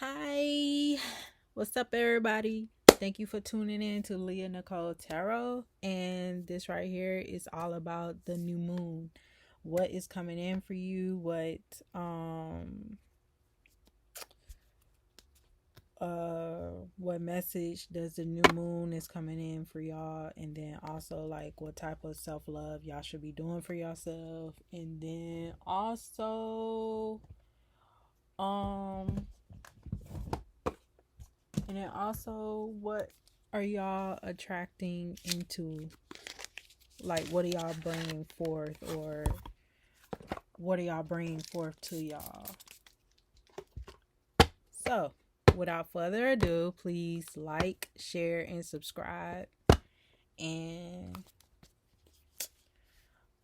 Hi, what's up, everybody? Thank you for tuning in to Leah Nicole Tarot. And this right here is all about the new moon. What is coming in for you? What message does the new moon is coming in for y'all? And then also like what type of self-love y'all should be doing for yourself. Um And then also, what are y'all attracting into? Like, what are y'all bringing forth, or what are y'all bringing forth to y'all? So, without further ado, please like, share, and subscribe. And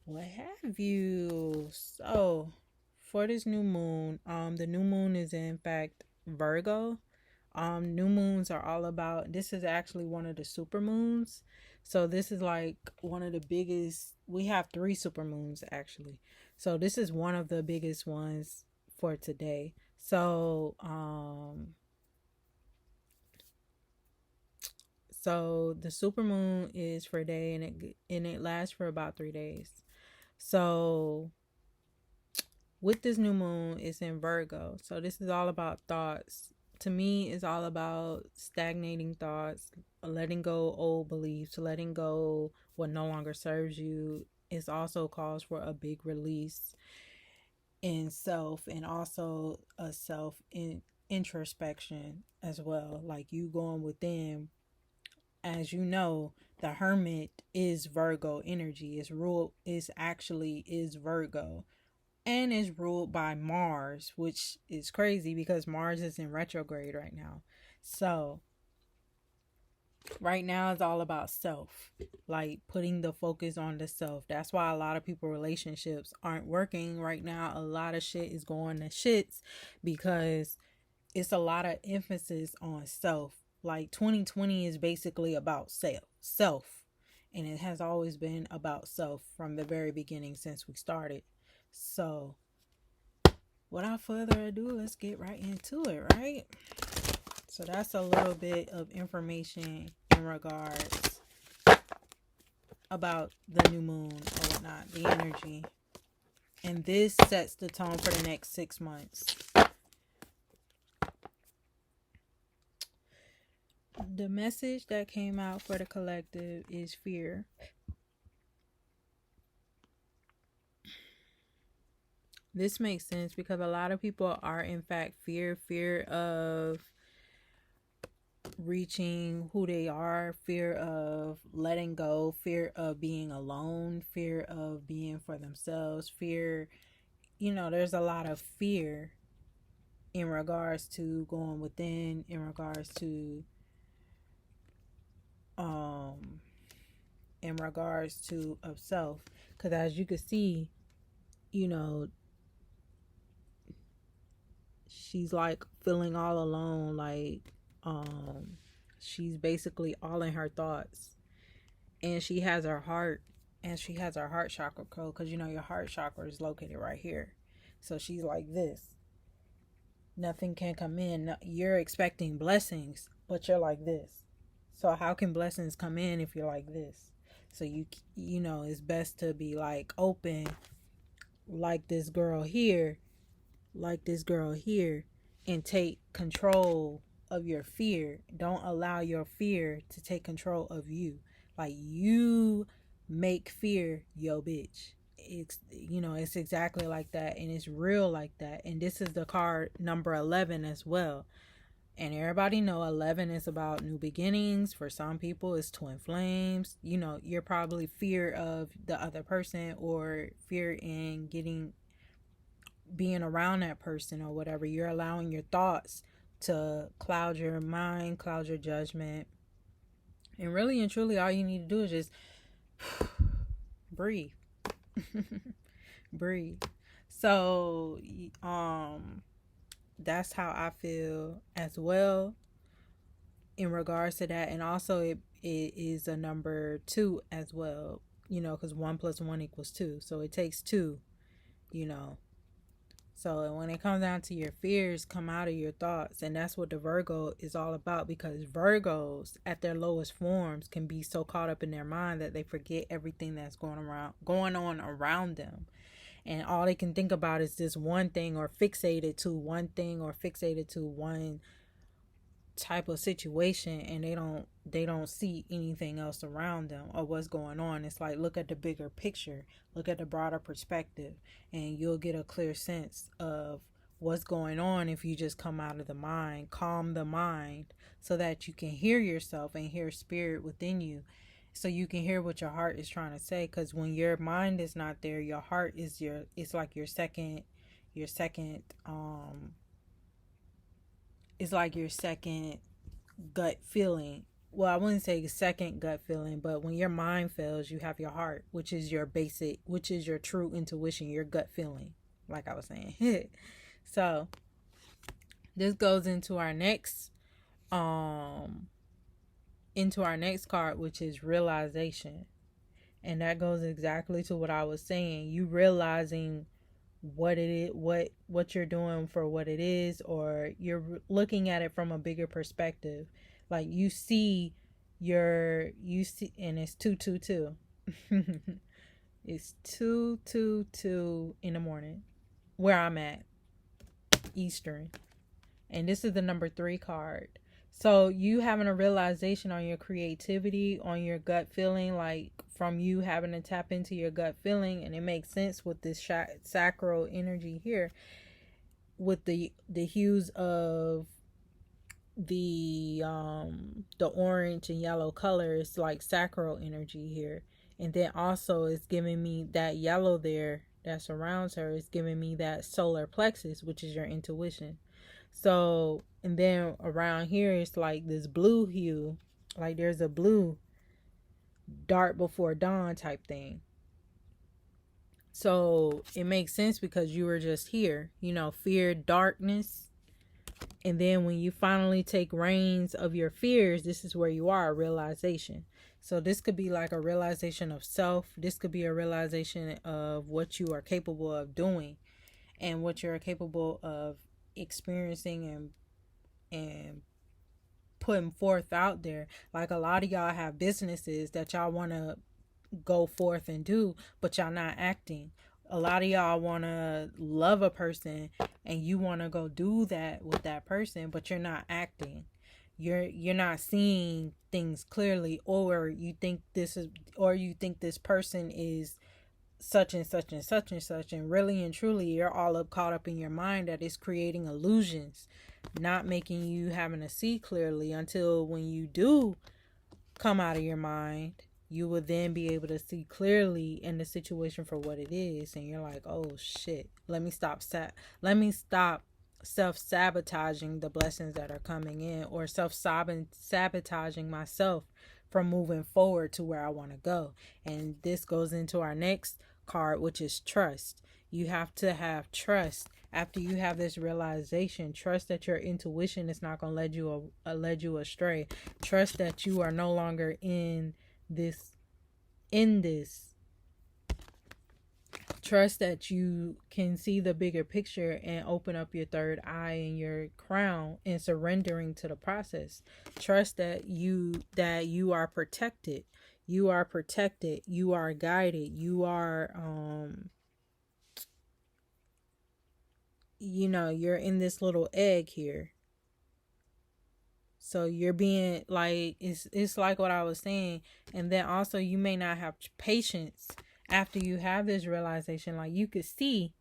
what have you? So, for this new moon, the new moon is in fact Virgo. New moons are all about, this is actually one of the super moons. So this is like one of the biggest, we have three super moons actually. So this is one of the biggest ones for today. So the super moon is for a day, and it lasts for about 3 days. So with this new moon, it's in Virgo. So this is all about thoughts. To me, it's all about stagnating thoughts, letting go old beliefs, letting go what no longer serves you. It's also calls for a big release in self, and also a self introspection as well. Like you going within. As you know, the hermit is Virgo energy. Is Virgo, and is ruled by Mars, which is crazy because Mars is in retrograde right now. So, right now it's all about self, like putting the focus on the self. That's why a lot of people relationships aren't working right now. A lot of shit is going to shits because it's a lot of emphasis on self. Like 2020 is basically about self, and it has always been about self from the very beginning since we started. So, without further ado, let's get right into it, right? So that's a little bit of information in regards about the new moon or whatnot, the energy. And this sets the tone for the next 6 months. The message that came out for the collective is fear. This makes sense because a lot of people are in fact fear of reaching who they are, fear of letting go, fear of being alone, fear of being for themselves, fear, there's a lot of fear in regards to going within, in regards to um of self, because as you can see, you know she's like feeling all alone, like she's basically all in her thoughts, and she has her heart chakra code, because your heart chakra is located right here. So she's like this, nothing can come in. You're expecting blessings, but you're like this. So how can blessings come in if you're like this? So it's best to be like open, like this girl here, and take control of your fear. Don't allow your fear to take control of you. Like, you make fear your bitch. It's exactly like that, and it's real like that. And this is the card number 11 as well. And everybody know 11 is about new beginnings. For some people, it's twin flames. You're probably fear of the other person, or fear in being around that person or whatever. You're allowing your thoughts to cloud your mind, cloud your judgment. And really and truly, all you need to do is just breathe. Breathe. So, that's how I feel as well in regards to that. And also, it is a number 2 as well, because 1 plus 1 equals 2. So it takes two, you know, So when it comes down to your fears, come out of your thoughts. And that's what the Virgo is all about, because Virgos at their lowest forms can be so caught up in their mind that they forget everything that's going on around them. And all they can think about is this one thing, or fixated to one thing, or fixated to one type of situation, and they don't see anything else around them or what's going on. It's like, look at the bigger picture, look at the broader perspective, and you'll get a clear sense of what's going on if you just come out of the mind, calm the mind, so that you can hear yourself and hear spirit within you, so you can hear what your heart is trying to say. Because when your mind is not there, your heart is it's like your second it's like your second gut feeling. Well, I wouldn't say second gut feeling, but when your mind fails, you have your heart, which is your true intuition, your gut feeling, like I was saying. So this goes um into our next card, which is realization. And that goes exactly to what I was saying. You realizing what it is, what you're doing for what it is, or you're looking at it from a bigger perspective. Like you see, and it's 222. It's 222 in the morning where I'm at, Eastern. And this is the number 3 card. So you having a realization on your creativity, on your gut feeling, like from you having to tap into your gut feeling. And it makes sense with this sacral energy here, with the hues of the orange and yellow colors, like sacral energy here. And then also it's giving me that yellow there that surrounds her, is giving me that solar plexus, which is your intuition. So, and then around here it's like this blue hue, like there's a blue dark before dawn type thing. So it makes sense because you were just here, fear, darkness. And then when you finally take reins of your fears, this is where you are, realization. So this could be like a realization of self. This could be a realization of what you are capable of doing and what you're capable of experiencing and putting forth out there. Like a lot of y'all have businesses that y'all want to go forth and do, but y'all not acting. A lot of y'all want to love a person and you want to go do that with that person, but you're not acting. You're not seeing things clearly, or you think this person is such and such and such and such, and really and truly you're all caught up in your mind that is creating illusions, not making you having to see clearly, until when you do come out of your mind, you will then be able to see clearly in the situation for what it is. And you're like, oh shit, let me stop self-sabotaging the blessings that are coming in, or self-sabotaging myself from moving forward to where I want to go. And this goes into our next card, which is trust. You have to have trust after you have this realization. Trust that your intuition is not going to lead you astray. Trust that you are no longer in this. Trust that you can see the bigger picture and open up your third eye and your crown and surrendering to the process. Trust that you are protected. You are protected. You are guided. You are you're in this little egg here. So you're being like, it's like what I was saying. And then also you may not have patience after you have this realization. Like you could see,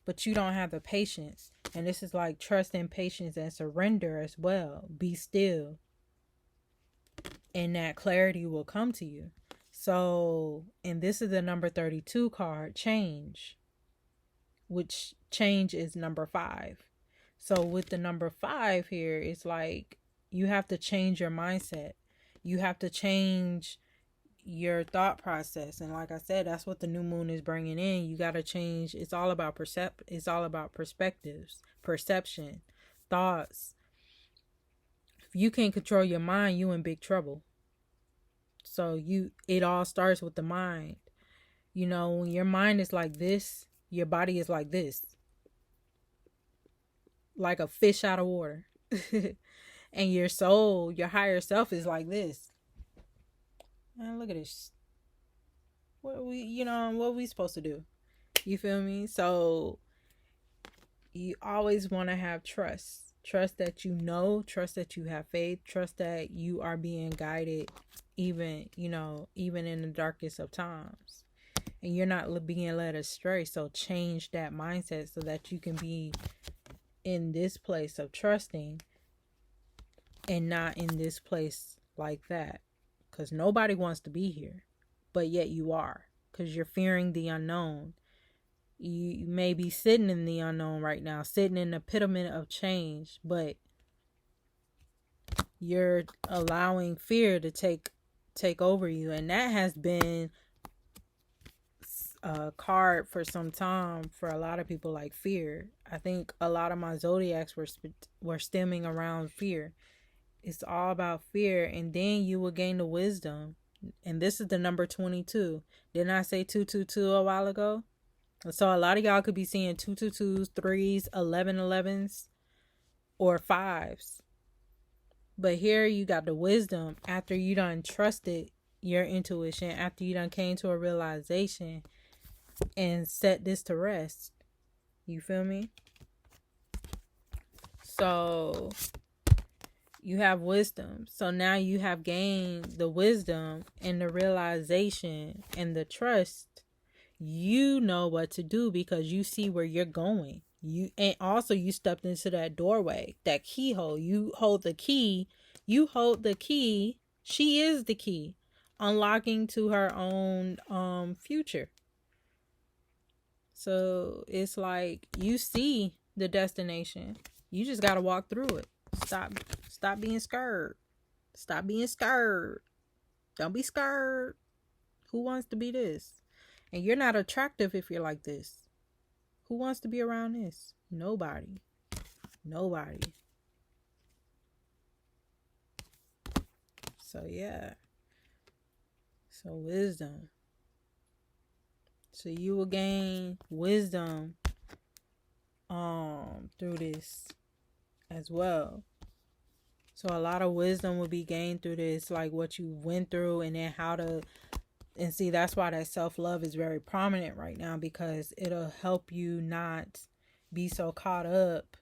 but you don't have the patience. And this is like trust and patience and surrender as well. Be still. And that clarity will come to you. So, and this is the number 32 card, change. Which change is number 5. So with the number 5 here, it's like you have to change your mindset. You have to change your thought process. And like I said, that's what the new moon is bringing in. You got to change. It's all about perspectives, perception, thoughts. If you can't control your mind, you in big trouble. So it all starts with the mind. When your mind is like this, your body is like this. like a fish out of water. And your soul, your higher self is like this. Man, look at this. What we supposed to do? You feel me? So you always want to have trust. Trust that you know, trust that you have faith, trust that you are being guided even, even in the darkest of times. And you're not being led astray. So change that mindset so that you can be in this place of trusting and not in this place like that. Because nobody wants to be here, but yet you are, because you're fearing the unknown. You may be sitting in the unknown right now, sitting in the epitome of change, but you're allowing fear to take over you. And that has been a card for some time for a lot of people, like fear. I think a lot of my zodiacs were stemming around fear. It's all about fear, and then you will gain the wisdom. And this is the number 22. Didn't I say 222 a while ago? So a lot of y'all could be seeing 222s, 3s, 1111s, or 5s. But here you got the wisdom after you done trusted your intuition, after you done came to a realization and set this to rest. You feel me? So you have wisdom. So now you have gained the wisdom and the realization and the trust. You know what to do because you see where you're going. And also you stepped into that doorway, that keyhole. You hold the key. She is the key, unlocking to her own future. So it's like you see the destination. You just got to walk through it. Stop being scared. Stop being scared. Don't be scared. Who wants to be this? And you're not attractive if you're like this. Who wants to be around this? Nobody. So yeah. So wisdom. So you will gain wisdom through this as well. So a lot of wisdom will be gained through this, like what you went through, and then how to, and see, that's why that self-love is very prominent right now, because it'll help you not be so caught up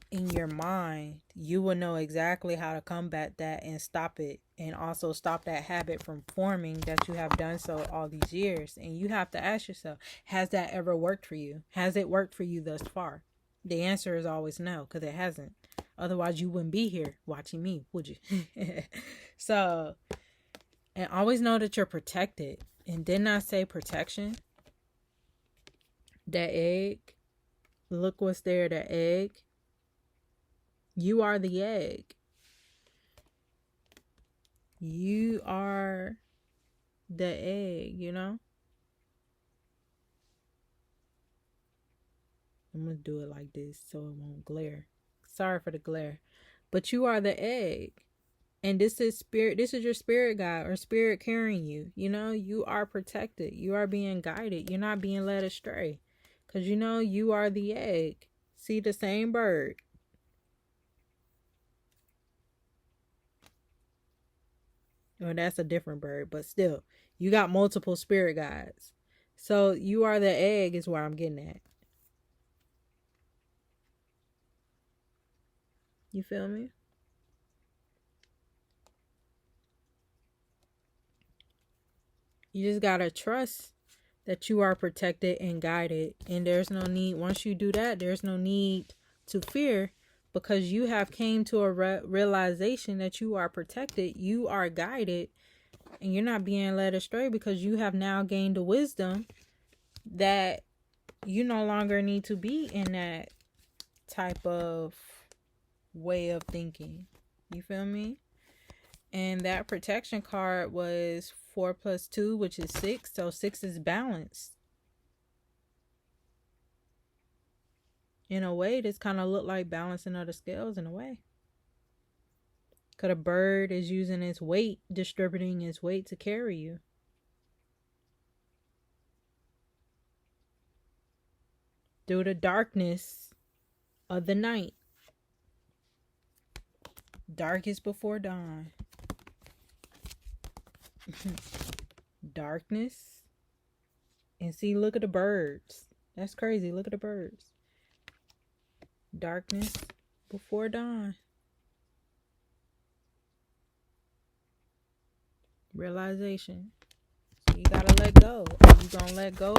in your mind. You will know exactly how to combat that and stop it, and also stop that habit from forming that you have done so all these years. And you have to ask yourself, has that ever worked for you? Has it worked for you thus far? The answer is always no, because it hasn't. Otherwise you wouldn't be here watching me, would you? So, and always know that you're protected. And didn't I say protection? That egg, look what's there, that egg. You are the egg. You are the egg, I'm going to do it like this so it won't glare. Sorry for the glare. But you are the egg. And this is spirit. This is your spirit guide or spirit carrying you. You are protected. You are being guided. You're not being led astray. Because you are the egg. See the same bird. Or that's a different bird. But still, you got multiple spirit guides. So you are the egg is where I'm getting at. You feel me? You just gotta trust that you are protected and guided. And there's no need, once you do that, there's no need to fear, because you have came to a realization that you are protected, you are guided, and you're not being led astray, because you have now gained the wisdom that you no longer need to be in that type of way of thinking. You feel me? And that protection card was 4 + 2, which is 6. So 6 is balance. In a way, this kind of look like balancing of the scales in a way. Because a bird is using its weight, distributing its weight to carry you. Through the darkness of the night. Darkest before dawn. Darkness. And see, look at the birds. That's crazy. Look at the birds. Darkness before dawn. Realization. So you gotta let go. Are you gonna let go?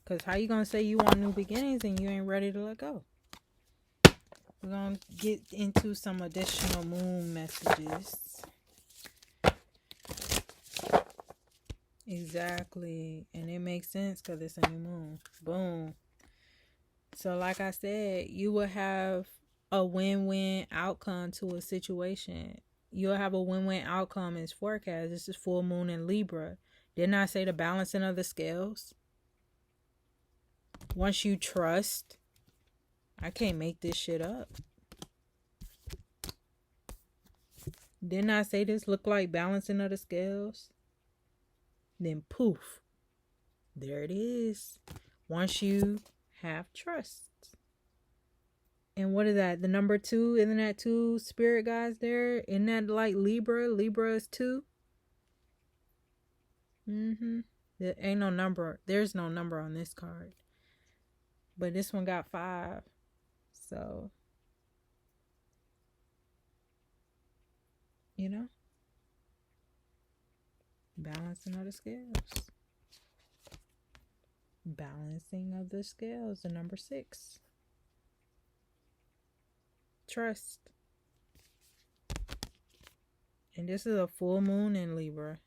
Because how you gonna say you want new beginnings and you ain't ready to let go? We're gonna get into some additional moon messages. Exactly. And it makes sense because it's a new moon. Boom. So like I said, you will have a win-win outcome to a situation. You'll have a win-win outcome in this forecast. This is full moon in Libra. Didn't I say the balancing of the scales? Once you trust, I can't make this shit up. Didn't I say this looked like balancing of the scales? Then poof, there it is. Once you have trust. And what is that? The number 2? Isn't that 2 spirit guys there? Isn't that like Libra? Libra is 2. There ain't no number. There's no number on this card. But this one got 5. So, you know, balancing of the scales. Balancing of the scales, the number 6. Trust. And this is a full moon in Libra.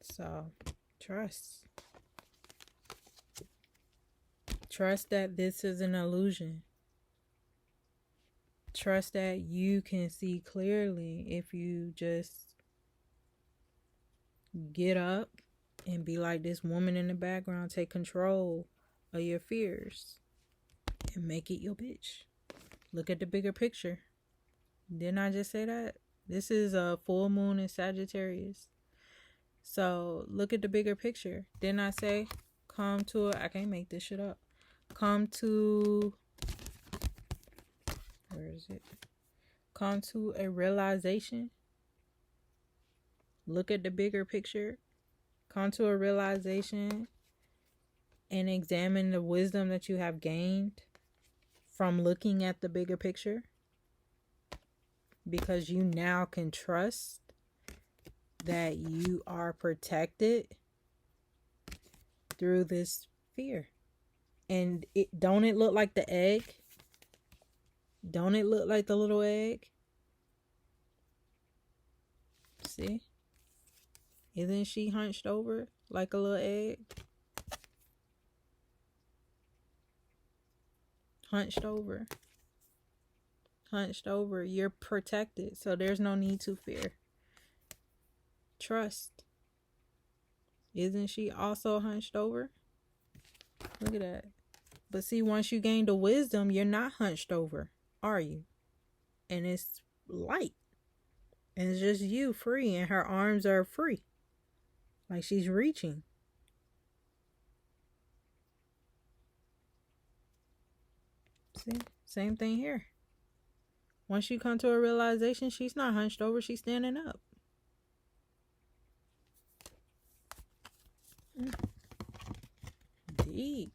So, trust. Trust that this is an illusion. Trust that you can see clearly if you just get up and be like this woman in the background. Take control of your fears and make it your bitch. Look at the bigger picture. Didn't I just say that? This is a full moon in Sagittarius. So look at the bigger picture. Didn't I say come to I can't make this shit up. Come to, where is it? Come to a realization. Look at the bigger picture. Come to a realization and examine the wisdom that you have gained from looking at the bigger picture. Because you now can trust that you are protected through this fear. And don't it look like the egg? Don't it look like the little egg? See? Isn't she hunched over like a little egg? Hunched over. Hunched over. You're protected. So there's no need to fear. Trust. Isn't she also hunched over? Look at that. But see, once you gain the wisdom, you're not hunched over, are you? And it's light. And it's just you free. And her arms are free. Like she's reaching. See? Same thing here. Once you come to a realization, she's not hunched over. She's standing up. Deep.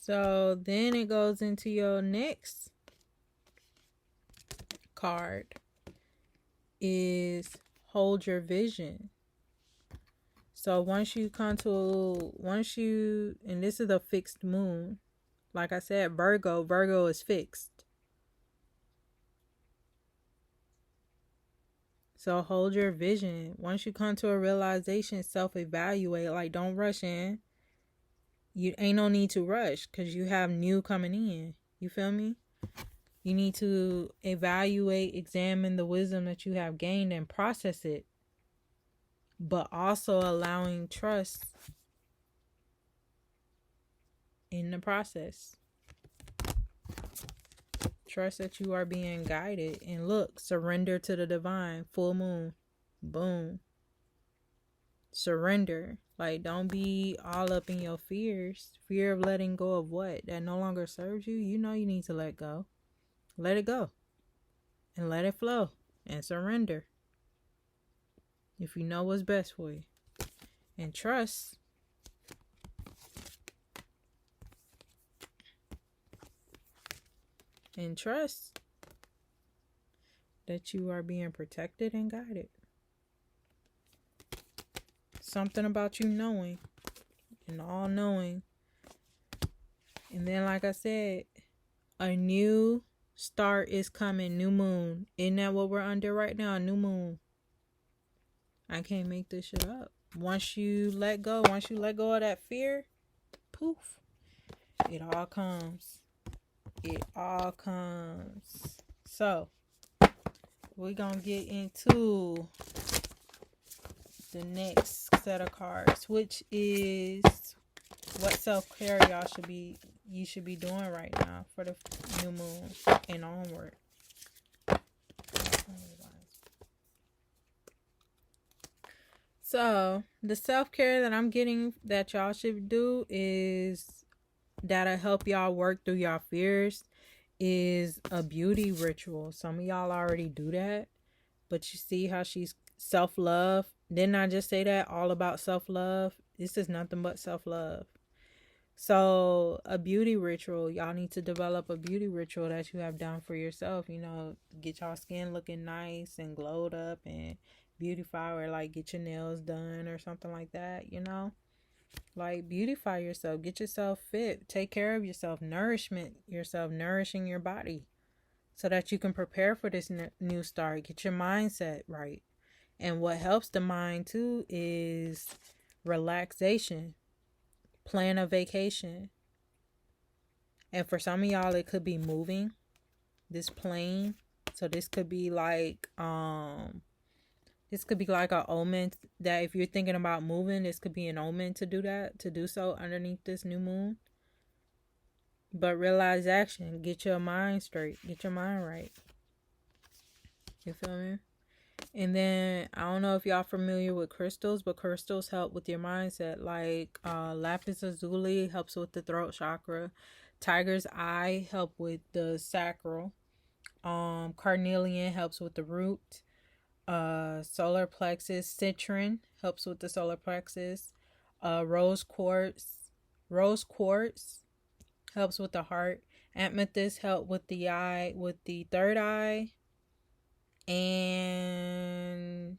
So then it goes into your next card is hold your vision. So once you, and this is a fixed moon. Like I said, Virgo is fixed. So hold your vision. Once you come to a realization, self-evaluate. Like, don't rush in. You ain't no need to rush because you have new coming in. You feel me? You need to evaluate, examine the wisdom that you have gained and process it. But also allowing trust in the process. Trust that you are being guided. And look, surrender to the divine. Full moon. Boom. Surrender. Like, don't be all up in your fears. Fear of letting go of what? That no longer serves you. You know you need to let go. Let it go. And let it flow. And surrender. If you know what's best for you. And trust. And trust that you are being protected and guided. Something about you knowing and all knowing. And then, like I said, a new start is coming. New moon. Isn't that what we're under right now? A new moon. I can't make this shit up. Once you let go of that fear, poof, it all comes. It all comes. So, we're going to get into the next set of cards, which is what self-care you should be doing right now for the new moon and onward. So, the self-care that I'm getting that y'all should do is that'll help y'all work through y'all fears is a beauty ritual. Some of y'all already do that, but you see how she's self-love. Didn't I just say that? All about self-love. This is nothing but self-love. So a beauty ritual, y'all need to develop a beauty ritual that you have done for yourself. You know, get y'all skin looking nice and glowed up and beautify, or like get your nails done or something like that, you know. Like, beautify yourself, get yourself fit, take care of yourself, nourishing your body so that you can prepare for this new start. Get your mindset right. And what helps the mind too is relaxation. Plan a vacation. And for some of y'all, it could be moving, this plane. So this could be like an omen that if you're thinking about moving, this could be an omen to do so underneath this new moon. But realize action. Get your mind straight. Get your mind right. You feel me? And then, I don't know if y'all familiar with crystals, but crystals help with your mindset. Like lapis lazuli helps with the throat chakra. Tiger's eye help with the sacral. Carnelian helps with the root. Solar plexus. Citron helps with the solar plexus. Rose quartz helps with the heart. Amethyst help with the eye, with the third eye. And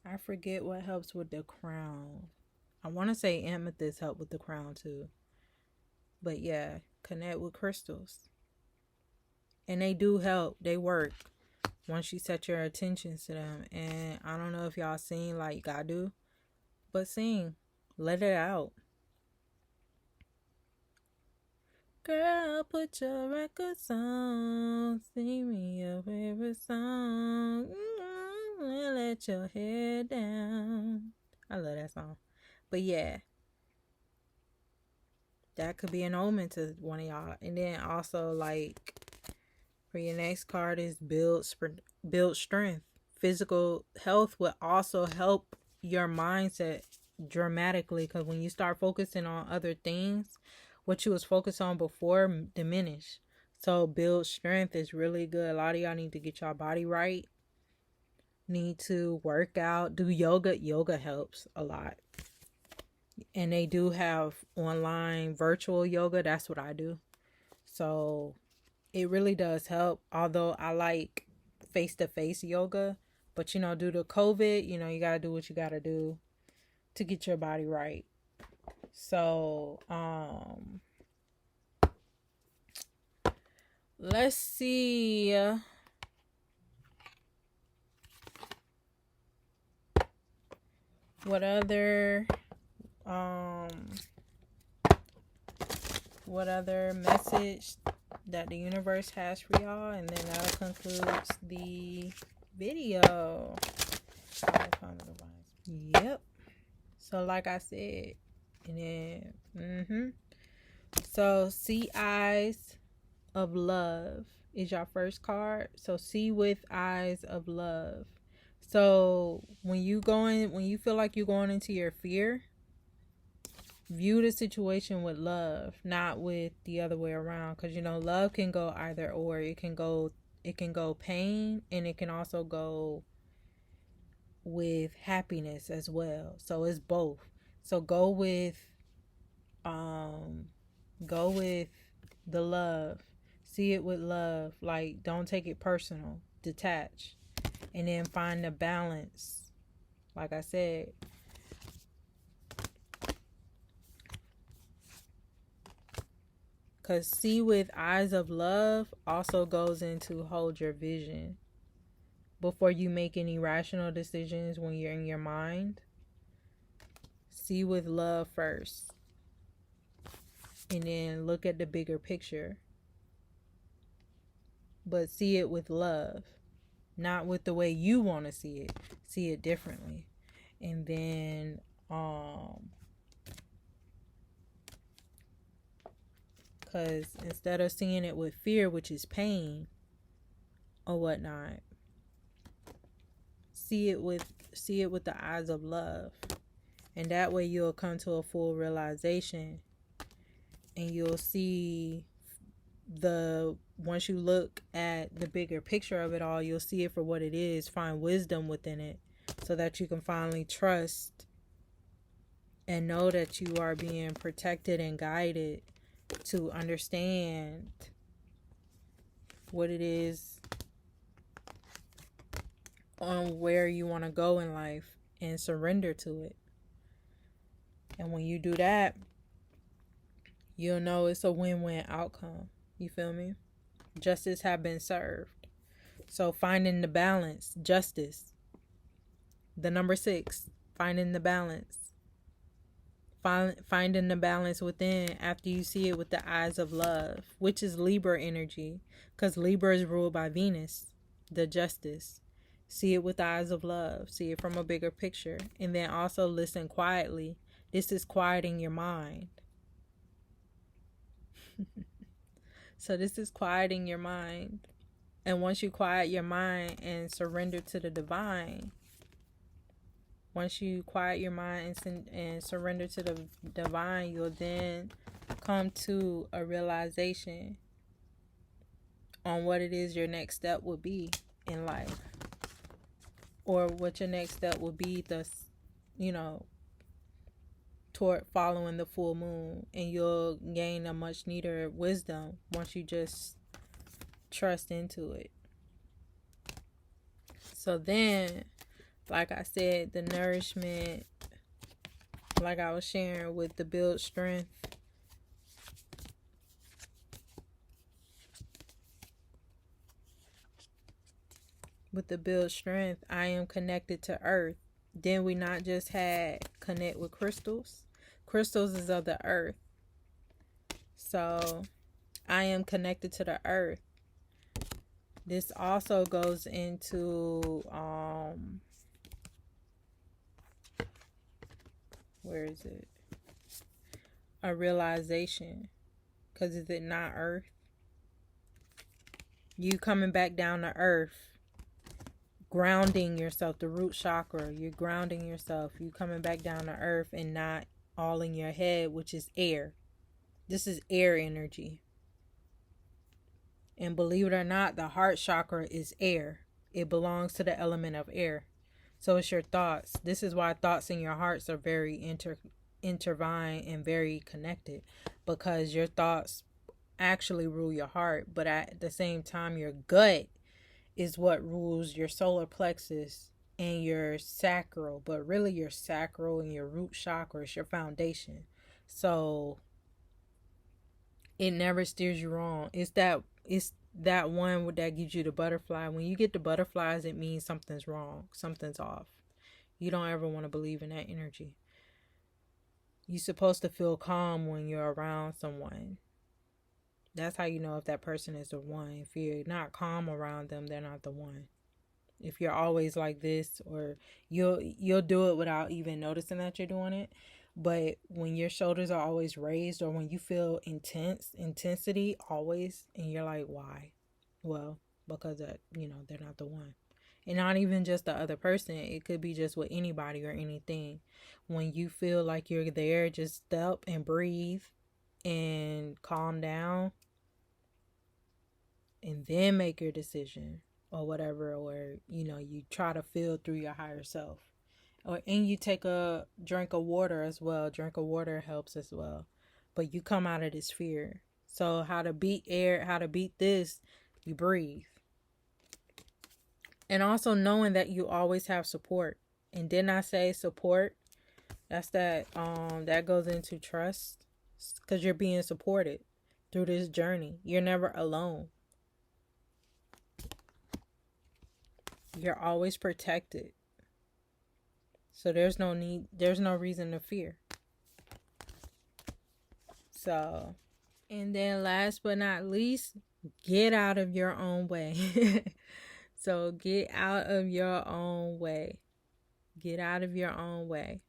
I forget what helps with the crown. I want to say amethyst help with the crown too. But yeah, connect with crystals. And they do help. They work once you set your attention to them. And I don't know if y'all sing like I do, but sing. Let it out. Girl, put your records on. Sing me your favorite song. And let your head down. I love that song. But yeah, that could be an omen to one of y'all. And then also, like, for your next card is build strength. Physical health will also help your mindset dramatically, because when you start focusing on other things, what you was focused on before diminish. So build strength is really good. A lot of y'all need to get your body right. Need to work out, do yoga. Yoga helps a lot. And they do have online virtual yoga. That's what I do. So it really does help. Although I like face-to-face yoga. But, you know, due to COVID, you know, you got to do what you got to do to get your body right. So, let's see. What other message that the universe has for y'all, and then that concludes the video. Yep. So like I said, And then, so see eyes of love is your first card. So see with eyes of love. So when you feel like you're going into your fear, view the situation with love, not with the other way around. Because love can go either or. It can go pain, and it can also go with happiness as well. So it's both. So um go with the love. See it with love. Like, don't take it personal. Detach. And then find the balance. Like I said, because see with eyes of love also goes into hold your vision. Before you make any rational decisions when you're in your mind, see with love first. And then look at the bigger picture. But see it with love. Not with the way you want to see it. See it differently. And then because instead of seeing it with fear, which is pain or whatnot, see it with the eyes of love. And that way you'll come to a full realization, and you'll see once you look at the bigger picture of it all, you'll see it for what it is, find wisdom within it, so that you can finally trust and know that you are being protected and guided to understand what it is on where you want to go in life, and surrender to it. And when you do that, you'll know it's a win-win outcome. You feel me? Justice have been served. So finding the balance, justice. The number 6, finding the balance. Finding the balance within after you see it with the eyes of love, which is Libra energy, because Libra is ruled by Venus, the justice. See it with the eyes of love. See it from a bigger picture. And then also listen quietly. This is quieting your mind. So this is quieting your mind. And once you quiet your mind and surrender to the divine, once you quiet your mind and surrender to the divine, you'll then come to a realization on what it is your next step would be in life. Or what your next step would be, toward following the full moon. And you'll gain a much needed wisdom once you just trust into it. So then, like I said, the nourishment, like I was sharing with the build strength, I am connected to earth. Then we not just had connect with crystals. Crystals is of the earth. So I am connected to the earth. This also goes into where is it? A realization. Because is it not earth? You coming back down to earth. Grounding yourself, the root chakra. You're grounding yourself. You coming back down to earth and not all in your head, which is air. This is air energy. And believe it or not, the heart chakra is air. It belongs to the element of air. So it's your thoughts. This is why thoughts in your hearts are very intertwined and very connected, because your thoughts actually rule your heart, but at the same time your gut is what rules your solar plexus and your sacral. But really your sacral and your root chakra is your foundation. So it never steers you wrong. It's that one that gives you the butterfly. When you get the butterflies, it means something's wrong, something's off. You don't ever want to believe in that energy. You're supposed to feel calm when you're around someone. That's how you know if that person is the one. If you're not calm around them, they're not the one. If you're always like this, or you'll do it without even noticing that you're doing it. But when your shoulders are always raised, or when you feel intensity always, and you're like, why? Well, because that, they're not the one. And not even just the other person. It could be just with anybody or anything. When you feel like you're there, just stop and breathe and calm down, and then make your decision or whatever, or you try to feel through your higher self. And you take a drink of water as well. Drink of water helps as well. But you come out of this fear. So how to beat this, you breathe. And also knowing that you always have support. And didn't I say support? That's that goes into trust, because you're being supported through this journey. You're never alone. You're always protected. So there's no reason to fear. So, and then last but not least, get out of your own way. So get out of your own way. Get out of your own way.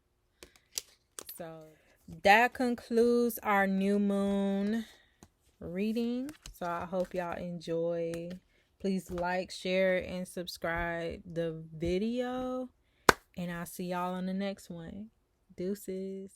So that concludes our new moon reading. So I hope y'all enjoy. Please like, share, and subscribe the video. And I'll see y'all on the next one. Deuces.